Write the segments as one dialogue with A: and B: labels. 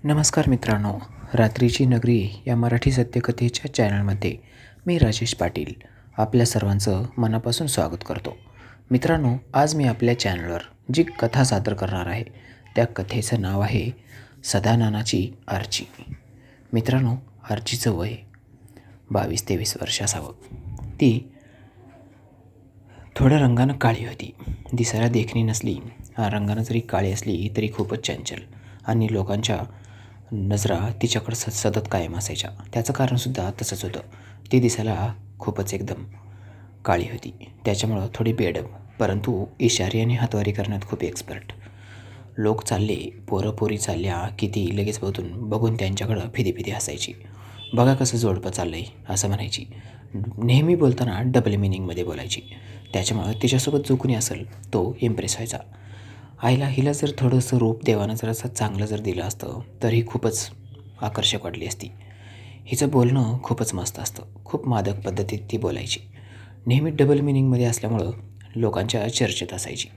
A: नमस्कार मित्रांनो, रात्रीची नगरी या मराठी सत्यकथेच्या चॅनलमध्ये मी राजेश पाटील आपल्या सर्वांचं मनापासून स्वागत करतो. मित्रांनो, आज मी आपल्या चॅनलवर जी कथा सादर करणार आहे त्या कथेचं नाव आहे सदाननाची आर्ची. मित्रांनो, आर्चीचं वय 22-23 वर्ष असावं. ती थोड्या रंगानं काळी होती. दिसायला देखणी नसली, रंगानं जरी काळी असली तरी खूपच चंचल आणि लोकांच्या नजरा तिच्याकडं सतत कायम असायच्या. त्याचं कारणसुद्धा तसंच होतं. ती दिसायला खूपच एकदम काळी होती, त्याच्यामुळं थोडी बेडब, परंतु इशारे आणि हातवारी करण्यात खूप एक्सपर्ट. लोक चालले, पोरं पोरी चालल्या की ती लगेच बघून त्यांच्याकडं फिदी हसायची. बघा कसं जोडपं चाललं आहे असं म्हणायची. नेहमी बोलताना डबल मिनिंगमध्ये बोलायची. त्याच्यामुळं तिच्यासोबत जो कुणी असेल तो इम्प्रेस व्हायचा. हिला जर थोडंसं रूप देवानं जर असं चांगलं जर दिलं असतं तर ही खूपच आकर्षक वाटली असती. हिचं बोलणं खूपच मस्त असतं. खूप मादक पद्धतीत ती बोलायची. नेहमी डबल मिनिंगमध्ये असल्यामुळं लोकांच्या चर्चेत असायची.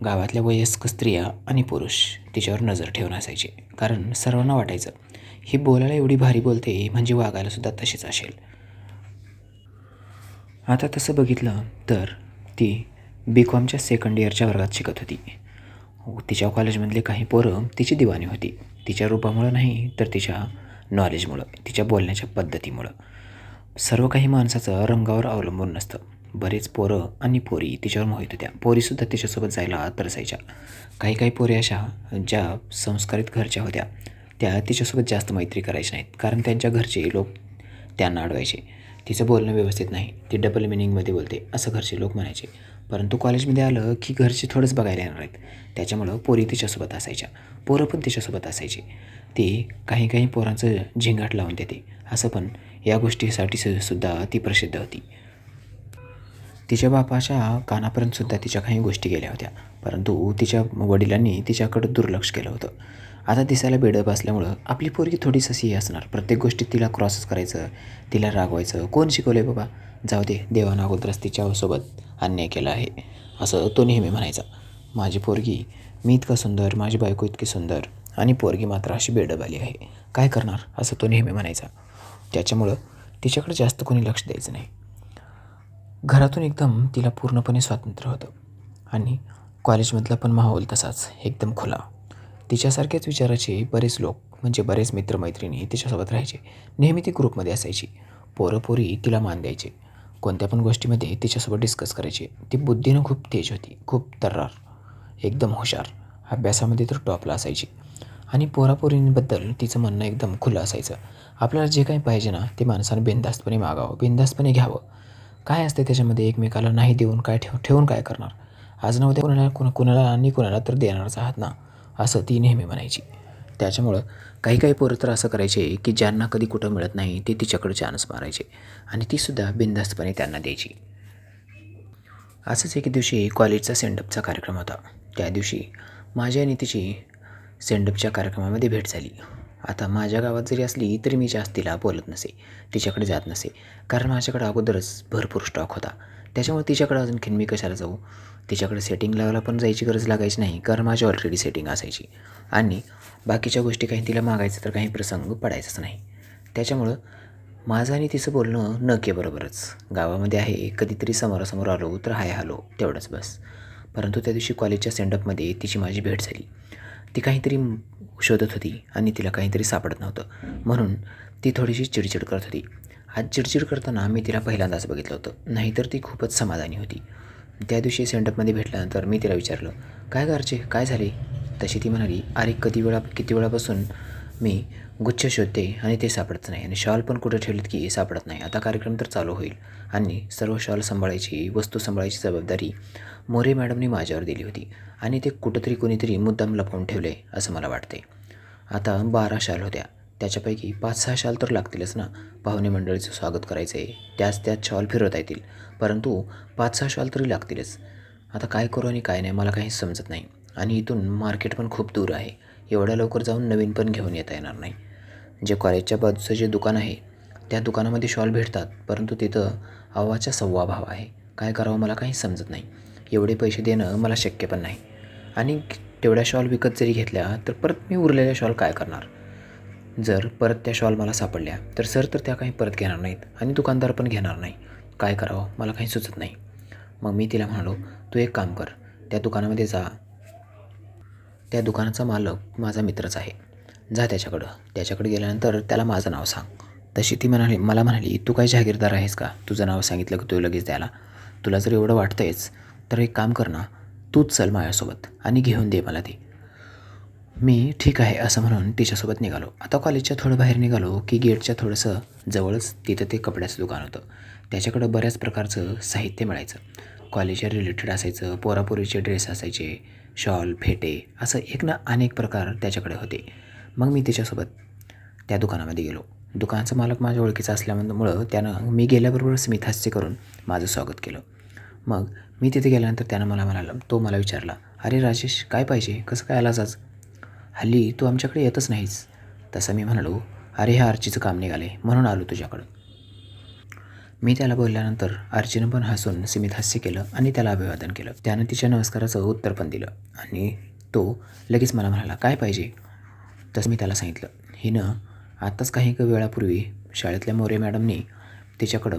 A: गावातल्या वयस्क स्त्रिया आणि पुरुष तिच्यावर नजर ठेवून असायचे, कारण सर्वांना वाटायचं ही बोलायला एवढी भारी बोलते म्हणजे वागायलासुद्धा तशीच असेल. आता तसं बघितलं तर ती BComच्या सेकंड इयरच्या वर्गात शिकत होती. तिच्या कॉलेजमधले काही पोरं तिची दिवाणी होती. तिच्या रूपामुळं नाही तर तिच्या नॉलेजमुळं, तिच्या बोलण्याच्या पद्धतीमुळं. सर्व काही माणसाचं रंगावर अवलंबून नसतं. बरेच पोरं आणि पोरी तिच्यावर मोहित होत्या. पोरीसुद्धा तिच्यासोबत जायला तरसायच्या. काही पोरी अशा ज्या संस्कारित घरच्या होत्या त्या तिच्यासोबत जास्त मैत्री करायच्या नाहीत, कारण त्यांच्या घरचे लोक त्यांना अडवायचे. तिचं बोलणं व्यवस्थित नाही, ती डबल मिनिंगमध्ये बोलते असं घरचे लोक म्हणायचे. परंतु कॉलेजमध्ये आलं की घरचे थोडंच बघायला येणार आहेत, त्याच्यामुळं पोरी तिच्यासोबत असायच्या, पोरं पण तिच्यासोबत असायचे. ती काही पोरांचं झिंगाट लावून देते असं, पण या गोष्टीसाठी सुद्धा ती प्रसिद्ध होती. तिच्या बापाच्या कानापर्यंतसुद्धा तिच्या काही गोष्टी गेल्या होत्या, परंतु तिच्या वडिलांनी तिच्याकडं दुर्लक्ष केलं होतं. आता दिसायला बेडप असल्यामुळं आपली पोरगी थोडीच अशी असणार, प्रत्येक गोष्टीत तिला क्रॉसच करायचं, तिला रागवायचं. कोण शिकवलं आहे बाबा, जाऊ दे, देवानं अगोदरच तिच्यासोबत अन्याय केला आहे असं तो नेहमी म्हणायचा. माझी पोरगी, मी इतका सुंदर, माझी बायको इतकी सुंदर आणि पोरगी मात्र अशी बेडब आली आहे, काय करणार असं तो नेहमी म्हणायचा. त्याच्यामुळं तिच्याकडे जास्त कोणी लक्ष द्यायचं नाही. घरातून एकदम तिला पूर्णपणे स्वातंत्र्य होतं आणि कॉलेजमधला पण माहोल तसाच एकदम खुला. तिच्यासारख्याच विचाराचे बरेच लोक, म्हणजे बरेच मित्रमैत्रिणी तिच्यासोबत राहायचे. नेहमी ती ग्रुपमध्ये असायची. पोरं पोरी तिला मान द्यायचे, कोणत्या पण गोष्टीमध्ये तिच्यासोबत डिस्कस करायचे. ती बुद्धीनं खूप तेज होती, खूप तर्रार, एकदम हुशार, अभ्यासामध्ये तर टॉपला असायची. आणि पोरापोरींबद्दल तिचं म्हणणं एकदम खुलं असायचं. आपल्याला जे काही पाहिजे ना ते माणसानं बिनधास्तपणे मागावं, बिनधास्तपणे घ्यावं. काय असते त्याच्यामध्ये, एकमेकाला नाही देऊन काय ठेवून काय करणार. आज ना उद्या कुणाला आणि कुणाला तर देणारच आहात ना, असं ती नेहमी म्हणायची. त्याच्यामुळं काही पोरं तर असं करायचे की ज्यांना कधी कुठं मिळत नाही ते तिच्याकडे चान्स मारायचे आणि तीसुद्धा बिनधास्तपणे त्यांना द्यायची. असंच एक दिवशी कॉलेजचा सेंडअपचा कार्यक्रम होता. त्या दिवशी माझी आणि तिची सेंडअपच्या कार्यक्रमामध्ये भेट झाली. आता माझ्या गावात जरी असली तरी मी जास्त तिला बोलत नसे, तिच्याकडे जात नसे, कारण माझ्याकडे अगोदरच भरपूर स्टॉक होता. त्याच्यामुळे तिच्याकडे आणखीन मी कशाला जाऊ. तिच्याकडे सेटिंग लावायला पण जायची गरज लागायची नाही, कारण माझी ऑलरेडी सेटिंग असायची आणि बाकीच्या गोष्टी काही तिला मागायचं तर काही प्रसंग पडायचाच नाही. त्याच्यामुळं माझं आणि तिचं बोलणं नके बरोबरच. गावामध्ये आहे, कधीतरी समोरासमोर आलो तर हाय हॅलो तेवढंच बस. परंतु त्या दिवशी कॉलेजच्या सेंडअपमध्ये तिची माझी भेट झाली. ती काहीतरी शोधत होती आणि तिला काहीतरी सापडत नव्हतं, म्हणून ती थोडीशी चिडचिड करत होती. आज चिडचिड करताना मी तिला पहिल्यांदाच बघितलं होतं, नाहीतर ती खूपच समाधानी होती. त्या दिवशी सेंडअपमध्ये भेटल्यानंतर मी तिला विचारलं, काय घरचे, काय झाले. तशी ती म्हणाली, अरे किती वेळापासून मी गुच्छ शोधते आणि ते सापडत नाही, आणि शॉल पण कुठं ठेवलीत की सापडत नाही. आता कार्यक्रम तर चालू होईल आणि सर्व शॉल सांभाळायची, वस्तू सांभाळायची जबाबदारी मोरे मॅडमनी माझ्यावर दिली होती आणि ते कुठंतरी कोणीतरी मुद्दाम लपवून ठेवले असं मला वाटते. आता 12 शाल होत्या, त्याच्यापैकी 5-6 शाल तर लागतीलच ना. पाहुणे मंडळीचं स्वागत करायचं आहे, त्याच शॉल फिरवता येतील, परंतु 5-6 शॉल तरी लागतीलच. आता काय करू आणि काय नाही मला काहीच समजत नाही. आणि इथून मार्केट पण खूप दूर आहे, एवढ्या लवकर जाऊन नवीन पण घेऊन येता येणार नाही. जे कॉलेजच्या बाजूचं जे दुकान आहे त्या दुकानामध्ये शॉल भेटतात, परंतु तिथं अव्वाच्या सव्वा भाव आहे. काय करावं मला काही समजत नाही. एवढे पैसे देणं मला शक्य पण नाही आणि तेवढ्या शॉल विकत जरी घेतल्या तर परत मी उरलेल्या शॉल काय करणार? जर परत त्या शॉल मला सापडल्या तर सर तर त्या काही परत घेणार नाहीत आणि दुकानदार पण घेणार नाही. काय करावं मला काही सुचत नाही. मग मी तिला म्हणालो, तू एक काम कर, त्या दुकानामध्ये जा. त्या दुकानाचा मालक माझा मित्रच आहे. जा त्याच्याकडे गेल्यानंतर त्याला माझं नाव सांग. तशी ती मला म्हणाली, तू काय जहागीरदार आहेस का? तुझं नाव सांगितलं की तू लगेच द्यायला. तुला जर एवढं वाटतंयच तर एक काम कर ना, तूच चल माझ्यासोबत आणि घेऊन दे मला ते. मी ठीक आहे असं म्हणून तिच्यासोबत निघालो. आता कॉलेजच्या थोडं बाहेर निघालो की गेटच्या थोडंसं जवळच तिथं ते कपड्याचं दुकान होतं. त्याच्याकडं बऱ्याच प्रकारचं साहित्य मिळायचं. कॉलेजच्या रिलेटेड असायचं, पोरापोरीचे ड्रेस असायचे, शॉल, फेटे असं एक ना अनेक प्रकार त्याच्याकडे होते. मग मी तिच्यासोबत त्या दुकानामध्ये गेलो. दुकानाचा मालक माझ्या ओळखीचा असल्यामुळं त्यानं मी गेल्याबरोबर स्मितहास्य करून माझं स्वागत केलं. मग मी तिथे गेल्यानंतर त्यानं मला विचारला, अरे राजेश, काय पाहिजे? कसं काय आलास आज? हल्ली तू आमच्याकडे येतच नाहीस. तसं मी म्हणालो, अरे ह्या आर्चीचं काम निघाले म्हणून आलो तुझ्याकडं. मी त्याला बोलल्यानंतर आर्चीनं पण हसून स्मितहास्य केलं आणि त्याला अभिवादन केलं. त्यानं तिच्या नमस्काराचं उत्तर पण दिलं आणि तो लगेच मला म्हणाला, काय पाहिजे? तसं मी त्याला सांगितलं. हिनं आत्ताच काही वेळापूर्वी शाळेतल्या मोरे मॅडमनी तिच्याकडं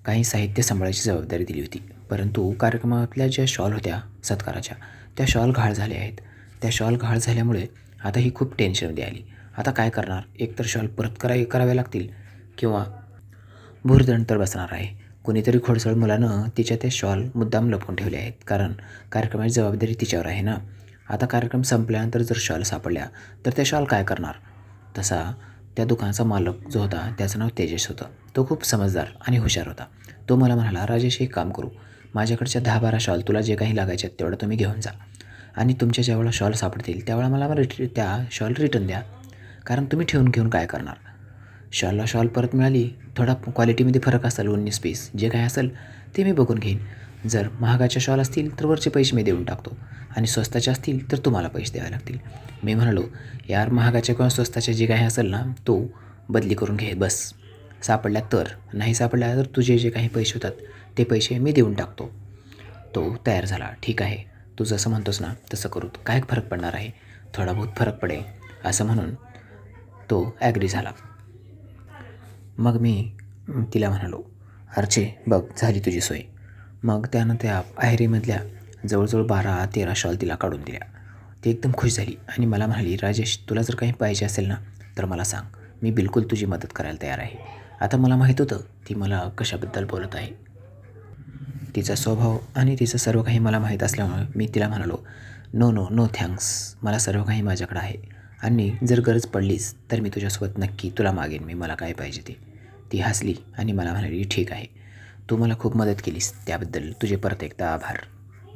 A: काही साहित्य सांभाळायची जबाबदारी दिली होती. परंतु कार्यक्रमातल्या ज्या शॉल होत्या सत्काराच्या, त्या शॉल घाण झाल्या आहेत. त्या शॉल घाण झाल्यामुळे आता ही खूप टेन्शनमध्ये आली. आता काय करणार? एकतर शॉल परत कराव्या लागतील किंवा भुर्दंड तर बसणार आहे. कोणीतरी खोडसाळ मुलानं तिच्या त्या शॉल मुद्दाम लपवून ठेवल्या आहेत, कारण कार्यक्रमाची जबाबदारी तिच्यावर आहे ना. आता कार्यक्रम संपल्यानंतर जर शॉल सापडल्या तर त्या शॉल काय करणार? तसा त्या दुकानाचा मालक जो होता त्याचं नाव तेजस होतं. तो खूप समजदार आणि हुशार होता. तो मला म्हणाला, राजेश एक काम करू, माझ्याकडच्या 10-12 शॉल तुला जे काही लागायचे आहेत तेवढं तुम्ही घेऊन जा आणि तुमच्या ज्यावेळेला शॉल सापडतील त्यावेळेला मला त्या शॉल रिटर्न द्या, कारण तुम्ही ठेवून घेऊन काय करणार? शॉल परत मिळाली, थोडा क्वालिटीमध्ये फरक असेल, 19 पीस जे काय असेल ते मी बघून घेईन. जर महागाच्या शॉल असतील तर वरचे पैसे मी देऊन टाकतो आणि स्वस्ताचे असतील तर तुम्हाला पैसे द्यावे लागतील. मी म्हणालो, यार महागाच्या किंवा स्वस्ताच्या जे काही असेल ना तो बदली करून घे बस. सापडल्या तर, नाही सापडल्या तर तुझे जे काही पैसे होतात ते पैसे मी देऊन टाकतो. तो तयार झाला. ठीक आहे, तू जसं म्हणतोस ना तसं करू, काय फरक पडणार आहे? थोडा बहुत फरक पडेल असं म्हणून तो ॲग्री झाला. मग मी तिला म्हणालो, अर्चे बघ झाली तुझी सोय. मग त्यानं त्या आहेरीमधल्या जवळजवळ 12-13 शॉल तिला काढून दिल्या. ती एकदम खुश झाली आणि मला म्हणाली, राजेश तुला जर काही पाहिजे असेल ना तर मला सांग, मी बिलकुल तुझी मदत करायला तयार आहे. आता मला माहीत होतं ती मला कशाबद्दल बोलत आहे. तिचा स्वभाव आणि तिचं सर्व काही मला माहीत असल्यामुळे मी तिला म्हणालो, नो थँक्स, मला सर्व काही माझ्याकडं आहे आणि जर गरज पडलीच तर मी तुझ्यासोबत नक्की तुला मागेन मी मला काय पाहिजे ते. ती हसली आणि मला म्हणाली, ठीक आहे, तू मला खूप मदत केलीस त्याबद्दल तुझे परत एकदा आभार.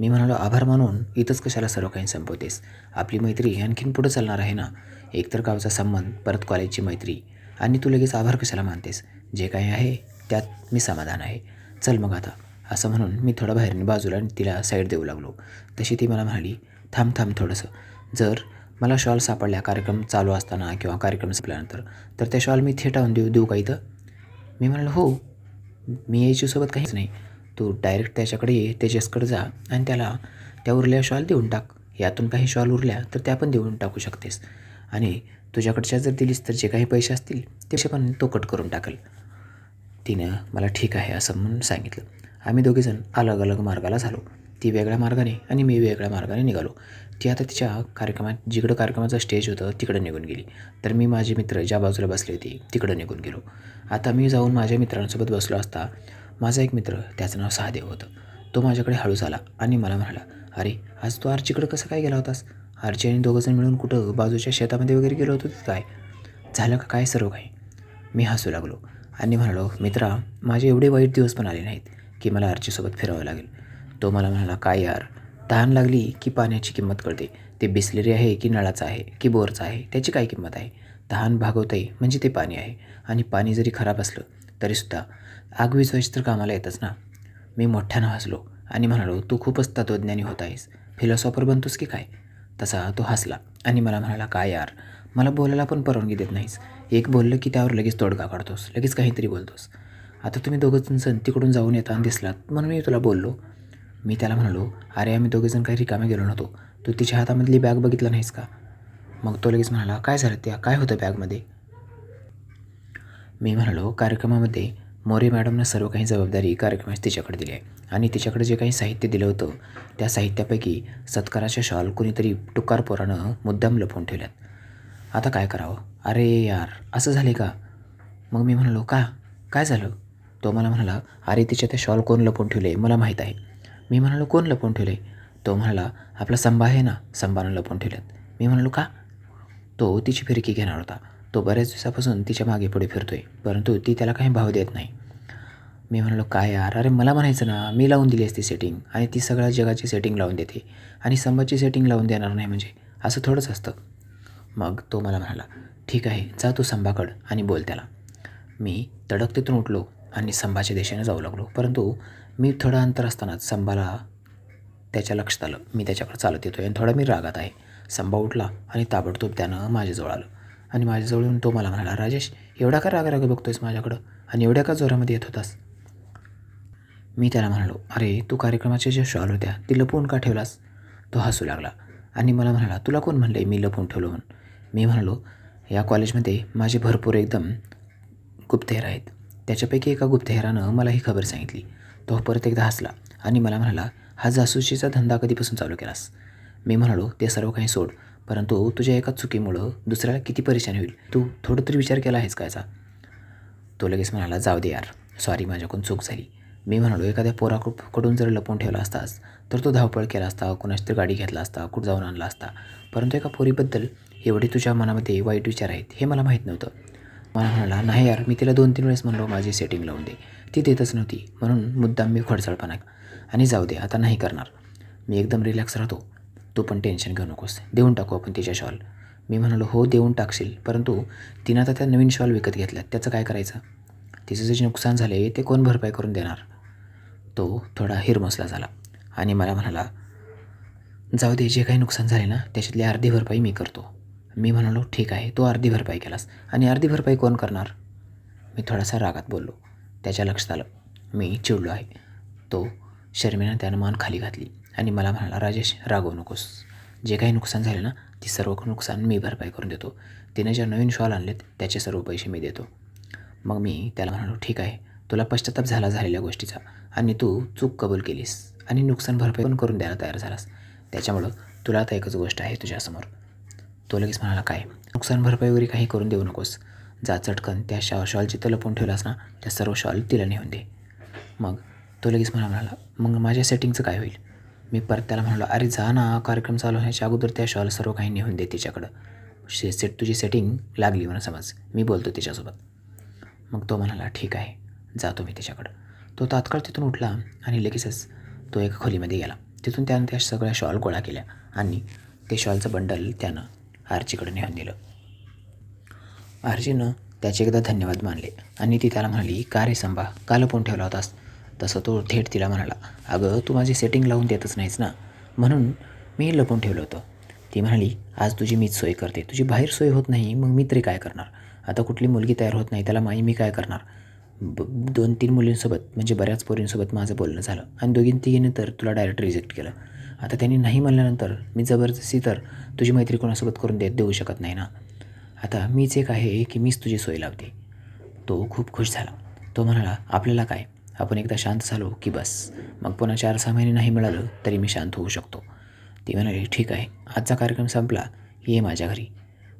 A: मी म्हणालो, आभार मानून इथंच कशाला सर्व काही संपवतेस? आपली मैत्री आणखीन पुढं चालणार आहे ना. एकतर गावचा संबंध, परत कॉलेजची मैत्री, आणि तू लगेच आभार कशाला मानतेस? जे काही आहे त्यात मी समाधान आहे. चल मग आता, असं म्हणून मी थोडा बाहेरने बाजूला तिला साईड देऊ लागलो. तशी ती मला म्हणाली, थांब थोडंसं, जर मला शॉल सापडल्या कार्यक्रम चालू असताना किंवा कार्यक्रम संपल्यानंतर तर त्या शॉल मी थिएटावून देऊ का इथं? मी म्हणालो, हो, मी याच्यासोबत काहीच नाही. तू डायरेक्ट त्याच्याकडे ये, तेजसकडे जा आणि त्याला त्या उरल्या शॉल देऊन टाक. यातून काही शॉल उरल्या तर त्या पण देऊन टाकू शकतेस आणि तुझ्याकडच्या जर दिलीस तर जे काही पैसे असतील ते पण तो कट करून टाकेल. तिनं मला ठीक आहे असं म्हणून सांगितलं. आम्ही दोघेजण अलग अलग मार्गाला झालो. ती वेगळ्या मार्गाने आणि मी वेगळ्या मार्गाने निघालो. ती आता तिच्या जिकडं कार्यक्रमाचं स्टेज होतं तिकडं निघून गेली, तर मी माझे मित्र ज्या बाजूला बसले होते तिकडं निघून गेलो. आता मी जाऊन माझ्या मित्रांसोबत बसलो असता माझा एक मित्र, त्याचं नाव सहादेव होतं, तो माझ्याकडे हळूच आला आणि मला म्हणाला, अरे आज तू आर्चीकडं कसं काय गेला होतास? आर्ची आणि दोघंजण मिळून कुठं बाजूच्या शेतामध्ये वगैरे गेलो होतो काय? झालं का काय सर्व काही? मी हसू लागलो आणि म्हणालो, मित्रा, माझे एवढे वाईट दिवस पण आले नाहीत की मला आर्चीसोबत फिरावं लागेल. तो मला म्हणाला, काय यार, तहान लागली की पाण्याची किंमत कळते. ते बिसलेरी आहे की नळाचं आहे की बोरचं आहे त्याची काय किंमत आहे? तहान भागवते म्हणजे ते पाणी आहे, आणि पाणी जरी खराब असलं तरीसुद्धा आग विझवायची तर कामाला येतच ना. मी मोठ्यानं हसलो आणि म्हणालो, तू खूपच तत्त्वज्ञानी होत आहेस, फिलॉसॉफर बनतोस की काय? तसा तो हसला आणि मला म्हणाला, काय यार, मला बोलायला पण परवानगी देत नाहीस. एक बोललं की त्यावर लगेच तोडगा काढतोस, लगेच काहीतरी बोलतोस. आता तुम्ही दोघंजण तिकडून जाऊन येताना दिसलात म्हणून मी तुला बोललो. मी त्याला म्हणालो, अरे आम्ही दोघेजण काही रिकामे गेलो नव्हतो, तू तिच्या हातामधली बॅग बघितलं नाहीस का? मग तो लगेच म्हणाला, काय झालं त्या, काय होतं बॅगमध्ये? मी म्हणालो, कार्यक्रमामध्ये मोरे मॅडमनं सर्व काही जबाबदारी कार्यक्रमास तिच्याकडे दिली आहे आणि तिच्याकडे जे काही साहित्य दिलं होतं त्या साहित्यापैकी सत्काराच्या शॉल कुणीतरी टुकार पोरानं मुद्दाम लपवून ठेवल्यात. आता काय करावं? अरे यार, असं झाले का? मग मी म्हणालो, का, काय झालं? तो मला म्हणाला, अरे तिच्या त्या शॉल कोण लपवून ठेवले मला माहीत आहे. मी म्हणालो, कोण लपवून ठेवले? तो म्हणाला, आपला संभा आहे ना, संभानं लपवून ठेवल्यात. मी म्हणालो, का? तो तिची फिरकी घेणार होता. तो बऱ्याच दिवसापासून तिच्या मागे पुढे फिरतोय, परंतु ती त्याला काही भाव देत नाही. मी म्हणालो, काय यार, अरे मला म्हणायचं ना, मी लावून दिली असती सेटिंग आणि ती सगळ्या जगाची सेटिंग लावून देते आणि संभाची सेटिंग लावून देणार नाही म्हणजे असं थोडंच असतं. मग तो मला म्हणाला, ठीक आहे, जा तू संभाकडं आणि बोल त्याला. मी तडक तिथून उठलो आणि संभाच्या दिशेने जाऊ लागलो, परंतु मी थोडं अंतर असतानाच संभाला त्याच्या लक्षात आलं मी त्याच्याकडे चालत येतो आणि थोडा मी रागात आहे. संभा उठला आणि ताबडतोब त्यानं माझ्याजवळ आलं आणि माझ्याजवळ येऊन तो मला म्हणाला, राजेश, एवढा का राग बघतोयस माझ्याकडं आणि एवढ्या का जोरामध्ये येत होतास? मी त्याला म्हणालो, अरे तू कार्यक्रमाच्या ज्या शॉल होत्या ती लपवून का ठेवलास? तो हसू लागला आणि मला म्हणाला, तुला कोण म्हणले मी लपवून ठेवलो म्हणून? मी म्हणालो, या कॉलेजमध्ये माझे भरपूर एकदम गुप्तहेर आहेत. त्याच्यापैकी एका गुप्तहेरानं मला ही खबर सांगितली. तो परत एकदा हसला आणि मला म्हणाला, हा जासूसीचा धंदा कधीपासून चालू केलास? मी म्हणालो, ते सर्व काही सोड, परंतु तुझ्या एका चुकीमुळं दुसऱ्याला किती परेशानी होईल, तू थोडं तरी विचार केला आहेस कायचा? तो लगेच म्हणाला, जाऊ दे यार, सॉरी, माझ्याकडून चूक झाली. मी म्हणालो, एखाद्या पोराकडून जर लपवून ठेवला असतास तर तो धावपळ केला असता, कुणाची तरी गाडी घेतला असता, कुठं जाऊन आणला असता, परंतु एका पोरीबद्दल एवढे तुझ्या मनामध्ये वाईट विचार आहेत हे मला माहीत नव्हतं. मला म्हणाला, नाही यार, मी तिला 2-3 वेळेस म्हणलो माझी सेटिंग लावून दे, ती देतच नव्हती, म्हणून मुद्दाम मी खोडसाळपणा आणि जाऊ दे, आता नाही करणार. मी एकदम रिलॅक्स राहतो, तू पण टेन्शन घेऊ नकोस, देऊन टाकू आपण तिच्या शॉल. मी म्हणालो, हो देऊन टाकशील, परंतु तिनं आता त्या नवीन शॉल विकत घेतल्यात, त्याचं काय करायचं? तिचं जे नुकसान झाले ते कोण भरपाई करून देणार? तो थोडा हिरमसला झाला आणि मला म्हणाला, जाऊ दे, जे काही नुकसान झाले ना त्याच्यातली अर्धी भरपाई मी करतो. मी म्हणालो, ठीक आहे, तो अर्धी भरपाई केलास आणि अर्धी भरपाई कोण करणार? मी थोडासा रागात बोललो. त्याच्या लक्षात आलं मी चिडलो आहे. तो शर्मेनं त्यानं मान खाली घातली आणि मला म्हणाला, राजेश, रागवू नकोस, जे काही नुकसान झाले ना ती सर्व नुकसान मी भरपाई करून देतो. तिने ज्या नवीन शॉल आणलेत त्याचे सर्व पैसे मी देतो. मग मी त्याला म्हणालो, ठीक आहे, तुला पश्चाताप झालेल्या गोष्टीचा आणि तू चूक कबूल केलीस आणि नुकसान भरपाई पण करून द्यायला तयार झालास, त्याच्यामुळं तुला आता एकच गोष्ट आहे तुझ्यासमोर. तो लगेच म्हणाला, काय? नुकसान भरपाई वगैरे काही करून देऊ नकोस, जा चटकन त्या शॉल जिथं लपवून ठेवलास ना त्या सर्व शॉल तिला नेऊन दे. मग तो लगेच म्हणाला, मग माझ्या सेटिंगचं काय होईल? मी परत त्याला म्हणालो, अरे जा ना, कार्यक्रम चालू होण्याच्या अगोदर त्या शॉल सर्व काही नेऊन दे तिच्याकडं. तुझी सेटिंग लागली म्हणून समज, मी बोलतो तिच्यासोबत. मग तो म्हणाला, ठीक आहे, जातो मी तिच्याकडं. तो तात्काळ तिथून उठला आणि लगेचच तो एका खोलीमध्ये गेला. तिथून त्यानं त्या सगळ्या शॉल गोळा केल्या आणि ते शॉलचं बंडल त्यानं आरचीकडे नेऊन दिलं. आरचीनं त्याचे एकदा धन्यवाद मानले आणि ती त्याला म्हणाली, का रे संभा, का लपवून ठेवला होतास? तसं तो थेट तिला म्हणाला, अगं तू माझी सेटिंग लावून देतच नाहीस ना, म्हणून मी लपवून ठेवलं होतं. ती म्हणाली, आज तुझी मीच सोय करते, तुझी बाहेर सोय होत नाही, मग मी तरी काय करणार? आता कुठली मुलगी तयार होत नाही त्याला मी काय करणार? 2-3 मुलींसोबत म्हणजे बऱ्याच पोरींसोबत माझं बोलणं झालं आणि 2-3 तर तुला डायरेक्ट रिजेक्ट केलं. आता त्यांनी नाही म्हणल्यानंतर मी जबरदस्ती तर तुझी मैत्री कोणासोबत करून देऊ शकत नाही ना. आता मीच एक आहे की मीच तुझी सोय लावते. तो खूप खुश झाला. तो म्हणाला, आपल्याला काय, आपण एकदा शांत झालो की बस, मग पुन्हा 4-6 महिने नाही मिळालं तरी मी शांत होऊ शकतो. ती म्हणाली, ठीक आहे, आजचा कार्यक्रम संपला, ये माझ्या घरी.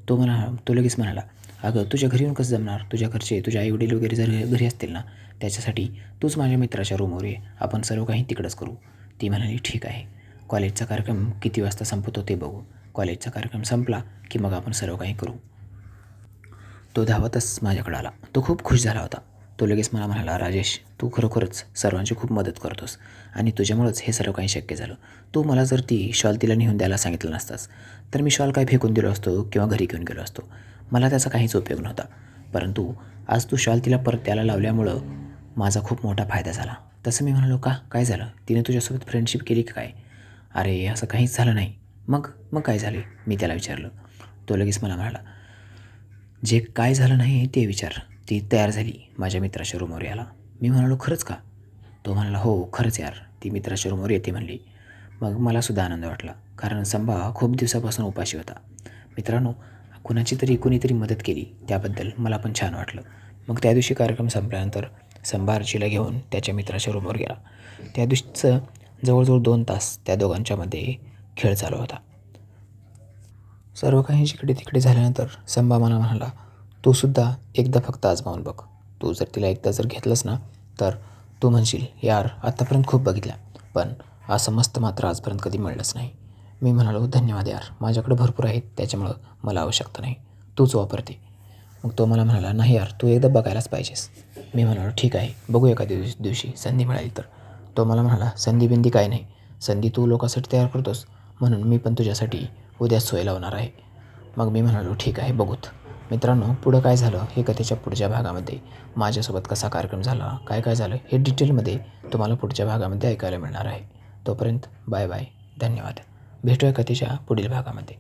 A: तो लगेच म्हणाला, अगं तुझ्या घरी येऊन कसं जमणार? तुझ्या घरचे, तुझे आईवडील वगैरे जर घरी असतील ना, त्याच्यासाठी तूच माझ्या मित्राच्या रूमवर ये, आपण सर्व काही तिकडंच करू. ती म्हणाली, ठीक आहे, कॉलेजचा कार्यक्रम किती वाजता संपतो ते बघू, कॉलेजचा कार्यक्रम संपला की मग आपण सर्व काही करू. तो धावतच माझ्याकडे आला. तो खूप खुश झाला होता. तो लगेच मला म्हणाला, राजेश, तू खरोखरच सर्वांची खूप मदत करतोस आणि तुझ्यामुळंच हे सर्व काही शक्य झालं. तू मला जर ती शॉल तिला नेऊन द्यायला सांगितलं नसतास तर मी शॉल काय फेकून दिलो असतो किंवा घरी घेऊन गेलो असतो, मला त्याचा काहीच उपयोग नव्हता. परंतु आज तू शॉल तिला परत द्यायला लावल्यामुळं माझा खूप मोठा फायदा झाला. तसं मी म्हणालो, का, काय झालं? तिने तुझ्यासोबत फ्रेंडशिप केली की काय? अरे असं काहीच झालं नाही. मग काय झाले? मी त्याला विचारलं. तो लगेच मला म्हणाला, जे काय झालं नाही ते विचार. ती तयार झाली माझ्या मित्राच्या रूमवर यायला. मी म्हणालो, खरंच का? तो म्हणाला, हो खरंच यार, ती मित्राच्या रूमवर येते म्हणली. मग मलासुद्धा आनंद वाटला, कारण संभा खूप दिवसापासून उपाशी होता. मित्रांनो, कुणीतरी मदत केली त्याबद्दल मला पण छान वाटलं. मग त्या दिवशी कार्यक्रम संपल्यानंतर संभा आर्चीला घेऊन त्याच्या मित्राच्या रूमवर गेला. त्या दिवशीचं जवळजवळ 2 तास त्या दोघांच्यामध्ये खेळ चालू होता. सर्व काही जिकडे तिकडे झाल्यानंतर संभा मला म्हणाला, तू सुद्धा एकदा फक्त आजमावून बघ. तू जर तिला एकदा जर घेतलंस ना, तर तू म्हणशील, यार आत्तापर्यंत खूप बघितल्या, पण असं मस्त मात्र आजपर्यंत कधी मिळलंच नाही. मी म्हणालो, धन्यवाद यार, माझ्याकडे भरपूर आहेत, त्याच्यामुळं मला आवश्यकता नाही, तूच वापरते. मग तो मला म्हणाला, नाही यार, तू एकदा बघायलाच पाहिजेस. मी म्हणालो, ठीक आहे, बघू एका दिवशी संधी मिळाली तर. तो मला म्हणाला, संधी काय नाही, संधी तू लोकांसाठी तयार करतोस, म्हणून मी पण तुझ्यासाठी उद्याच सोय लावणार आहे. मग मी म्हणालो, ठीक आहे, बघूत. मित्रांनो, पुढं काय झालं हे कथेच्या पुढच्या भागामध्ये माझ्यासोबत कसा कार्यक्रम झाला, काय झालं हे डिटेलमध्ये तुम्हाला पुढच्या भागामध्ये ऐकायला मिळणार आहे. तोपर्यंत बाय बाय, धन्यवाद. भेटूया कथेच्या पुढील भागामध्ये.